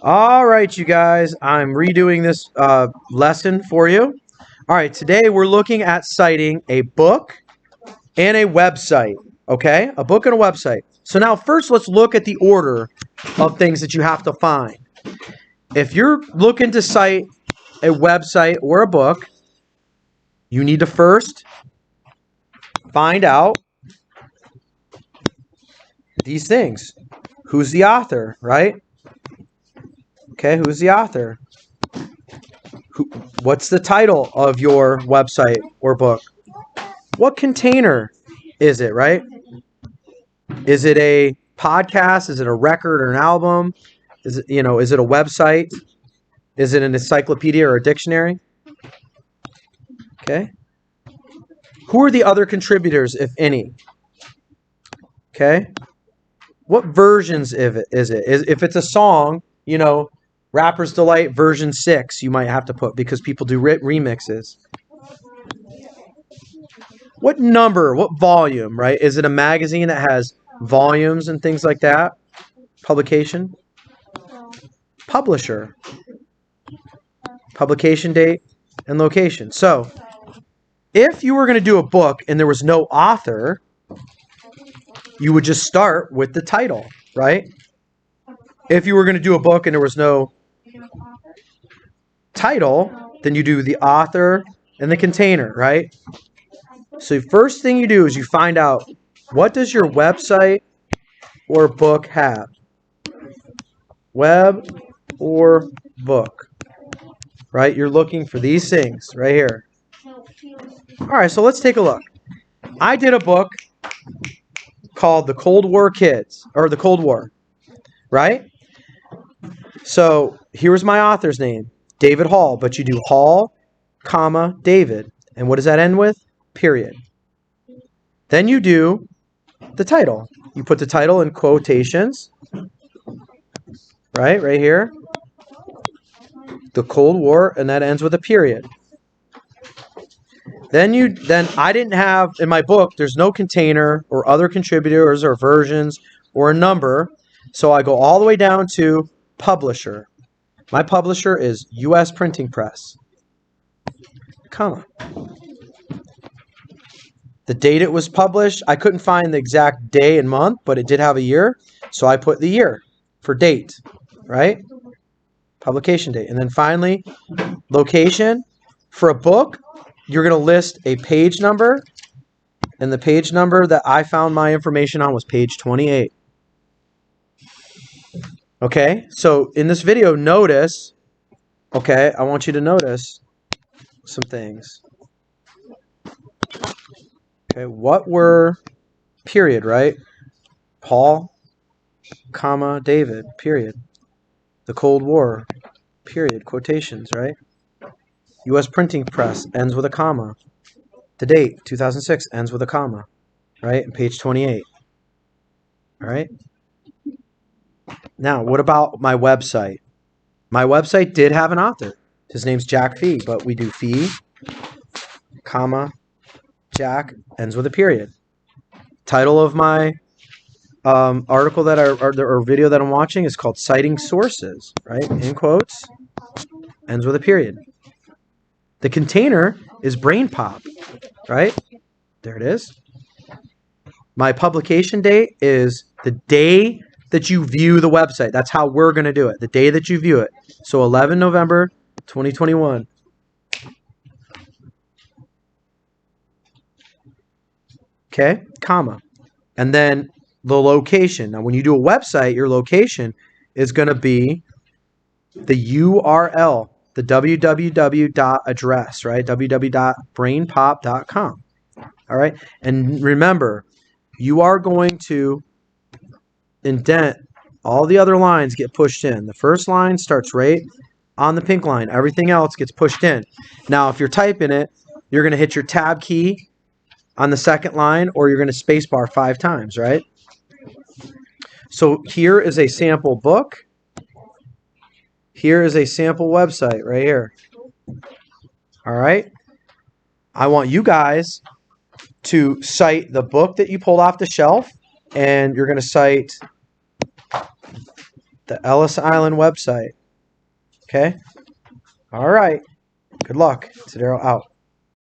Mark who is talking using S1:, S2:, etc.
S1: All right, you guys, I'm redoing this lesson for you. All right, today we're looking at citing a book and a website. Okay, a book and a website. So now first let's look at the order of things that you have to find. If you're looking to cite a website or a book, you need to first find out these things. Who's the author, right? Okay, who's the author? What's the title of your website or book? What container is it, right? Is it a podcast? Is it a record or an album? Is it a website? Is it an encyclopedia or a dictionary? Okay. Who are the other contributors, if any? Okay. What versions is it? If it's a song, Rapper's Delight version 6, you might have to put because people do remixes. What number, what volume, right? Is it a magazine that has volumes and things like that? Publication? Publisher. Publication date and location. So, if you were going to do a book and there was no author, you would just start with the title, right? If you were going to do a book and there was no title, then you do the author and the container, right? So first thing you do is you find out, what does your website or book have? Web or book, right? You're looking for these things right here. All right, so let's take a look. I did a book called The Cold War Kids, or The Cold War, right? So here's my author's name, David Hall, but you do Hall, comma, David. And what does that end with? Period. Then you do the title. You put the title in quotations, right here. The Cold War, and that ends with a period. Then I didn't have, in my book, there's no container or other contributors or versions or a number. So I go all the way down to publisher. My publisher is U.S. Printing Press, comma. The date it was published, I couldn't find the exact day and month, but it did have a year. So I put the year for date, right? Publication date. And then finally, location. For a book, you're going to list a page number. And the page number that I found my information on was page 28. Okay, so in this video, notice, okay, I want you to notice some things. Okay, what were, period, right? Paul, comma, David, period. The Cold War, period, quotations, right? U.S. Printing Press ends with a comma. The date, 2006, ends with a comma, right? And page 28, all right? Now, what about my website? My website did have an author. His name's Jack Fee, but we do Fee, comma, Jack, ends with a period. Title of my article or video that I'm watching is called Citing Sources, right? In quotes, ends with a period. The container is Brain Pop, right? There it is. My publication date is the day that you view the website. That's how we're going to do it. The day that you view it. So 11 November 2021. Okay, comma. And then the location. Now, when you do a website, your location is going to be the URL, the www address, right? www.brainpop.com. All right. And remember, you are going to indent all the other lines get pushed in. The first line starts right on the pink line. Everything else gets pushed in. Now, if you're typing it, you're going to hit your tab key on the second line, or you're going to spacebar 5 times, right? So here is a sample book. Here is a sample website right here. All right. I want you guys to cite the book that you pulled off the shelf and you're going to cite the Ellis Island website. Okay? All right. Good luck. Tadero out.